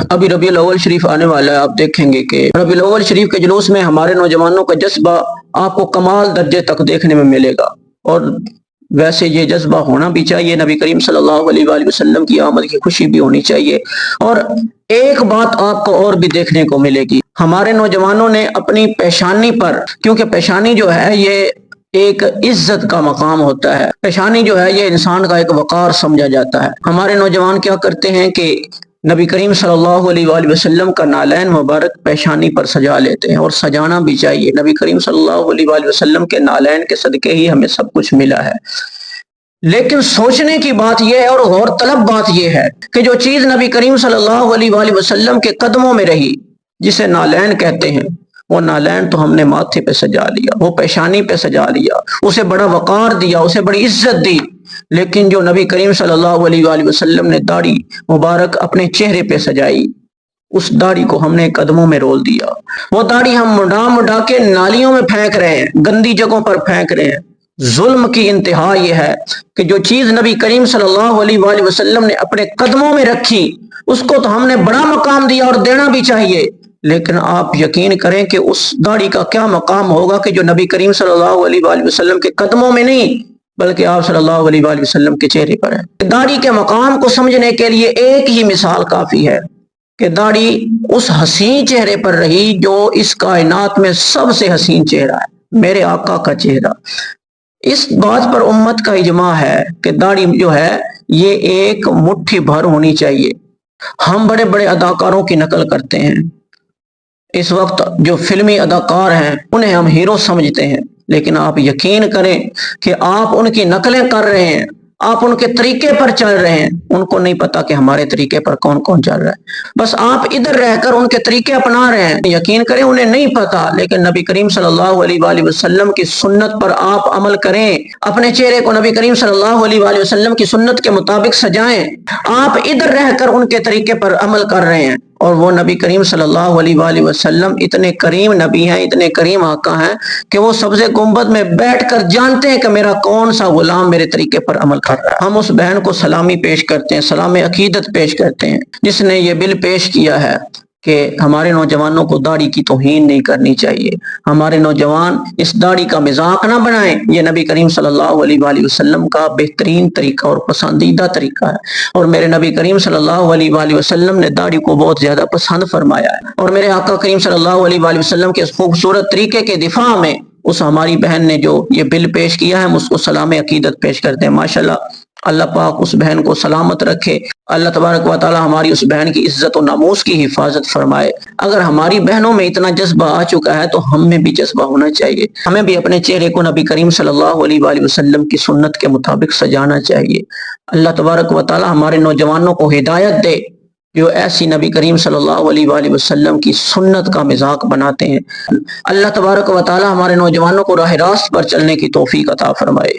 ابھی ربیع الاول شریف آنے والا ہے، آپ دیکھیں گے کہ ربیع الاول شریف کے جلوس میں ہمارے نوجوانوں کا جذبہ آپ کو کمال درجے تک دیکھنے میں ملے گا، اور ویسے یہ جذبہ ہونا بھی چاہیے۔ نبی کریم صلی اللہ علیہ وآلہ وسلم کی آمد کی خوشی بھی ہونی چاہیے۔ اور ایک بات آپ کو اور بھی دیکھنے کو ملے گی، ہمارے نوجوانوں نے اپنی پیشانی پر، کیونکہ پیشانی جو ہے یہ ایک عزت کا مقام ہوتا ہے، پیشانی جو ہے یہ انسان کا ایک وقار سمجھا جاتا ہے، ہمارے نوجوان کیا کرتے ہیں کہ نبی کریم صلی اللہ علیہ وآلہ وسلم کا نالین مبارک پیشانی پر سجا لیتے ہیں، اور سجانا بھی چاہیے۔ نبی کریم صلی اللہ علیہ وآلہ وسلم کے نالین کے صدقے ہی ہمیں سب کچھ ملا ہے۔ لیکن سوچنے کی بات یہ ہے اور غور طلب بات یہ ہے کہ جو چیز نبی کریم صلی اللہ علیہ وآلہ وسلم کے قدموں میں رہی، جسے نالین کہتے ہیں، وہ نالین تو ہم نے ماتھے پہ سجا لیا، وہ پیشانی پہ سجا لیا، اسے بڑا وقار دیا، اسے بڑی عزت دی۔ لیکن جو نبی کریم صلی اللہ علیہ وآلہ وسلم نے داڑھی مبارک اپنے چہرے پہ سجائی، اس داڑھی کو ہم نے قدموں میں رول دیا، وہ داڑھی ہم مڈا مڈا کے نالیوں میں پھینک رہے ہیں، گندی جگہوں پر پھینک رہے ہیں۔ ظلم کی انتہا یہ ہے کہ جو چیز نبی کریم صلی اللہ علیہ وآلہ وسلم نے اپنے قدموں میں رکھی، اس کو تو ہم نے بڑا مقام دیا اور دینا بھی چاہیے، لیکن آپ یقین کریں کہ اس داڑھی کا کیا مقام ہوگا کہ جو نبی کریم صلی اللہ علیہ وآلہ وسلم کے قدموں میں نہیں بلکہ آپ صلی اللہ علیہ وآلہ وسلم کے چہرے پر ہے۔ داڑھی کے مقام کو سمجھنے کے لیے ایک ہی مثال کافی ہے کہ داڑھی اس حسین چہرے پر رہی جو اس کائنات میں سب سے حسین چہرہ ہے، میرے آقا کا چہرہ۔ اس بات پر امت کا اجماع ہے کہ داڑھی جو ہے یہ ایک مٹھی بھر ہونی چاہیے۔ ہم بڑے بڑے اداکاروں کی نقل کرتے ہیں، اس وقت جو فلمی اداکار ہیں انہیں ہم ہیرو سمجھتے ہیں، لیکن آپ یقین کریں کہ آپ ان کی نقلیں کر رہے ہیں، آپ ان کے طریقے پر چل رہے ہیں، ان کو نہیں پتا کہ ہمارے طریقے پر کون کون چل رہا ہے، بس آپ ادھر رہ کر ان کے طریقے اپنا رہے ہیں۔ یقین کریں انہیں نہیں پتا، لیکن نبی کریم صلی اللہ علیہ وآلہ وسلم کی سنت پر آپ عمل کریں، اپنے چہرے کو نبی کریم صلی اللہ علیہ وآلہ وسلم کی سنت کے مطابق سجائیں۔ آپ ادھر رہ کر ان کے طریقے پر عمل کر رہے ہیں، اور وہ نبی کریم صلی اللہ علیہ وآلہ وسلم اتنے کریم نبی ہیں، اتنے کریم آقا ہیں کہ وہ سبز گنبد میں بیٹھ کر جانتے ہیں کہ میرا کون سا غلام میرے طریقے پر عمل کر رہا ہے۔ ہم اس بہن کو سلامی پیش کرتے ہیں، سلام عقیدت پیش کرتے ہیں، جس نے یہ بل پیش کیا ہے کہ ہمارے نوجوانوں کو داڑھی کی توہین نہیں کرنی چاہیے، ہمارے نوجوان اس داڑھی کا مذاق نہ بنائیں۔ یہ نبی کریم صلی اللہ علیہ وآلہ وسلم کا بہترین طریقہ اور پسندیدہ طریقہ ہے، اور میرے نبی کریم صلی اللہ علیہ وآلہ وسلم نے داڑھی کو بہت زیادہ پسند فرمایا ہے، اور میرے آقا کریم صلی اللہ علیہ وآلہ وسلم کے اس خوبصورت طریقے کے دفاع میں اس ہماری بہن نے جو یہ بل پیش کیا ہے، ہم اس کو سلام عقیدت پیش کرتے ہیں۔ ماشاءاللہ، اللہ پاک اس بہن کو سلامت رکھے، اللہ تبارک و تعالی ہماری اس بہن کی عزت و ناموس کی حفاظت فرمائے۔ اگر ہماری بہنوں میں اتنا جذبہ آ چکا ہے تو ہم میں بھی جذبہ ہونا چاہیے، ہمیں بھی اپنے چہرے کو نبی کریم صلی اللہ علیہ وآلہ وسلم کی سنت کے مطابق سجانا چاہیے۔ اللہ تبارک و تعالی ہمارے نوجوانوں کو ہدایت دے جو ایسی نبی کریم صلی اللہ علیہ وآلہ وسلم کی سنت کا مذاق بناتے ہیں۔ اللہ تبارک و تعالی ہمارے نوجوانوں کو راہ راست پر چلنے کی توفیق عطا فرمائے۔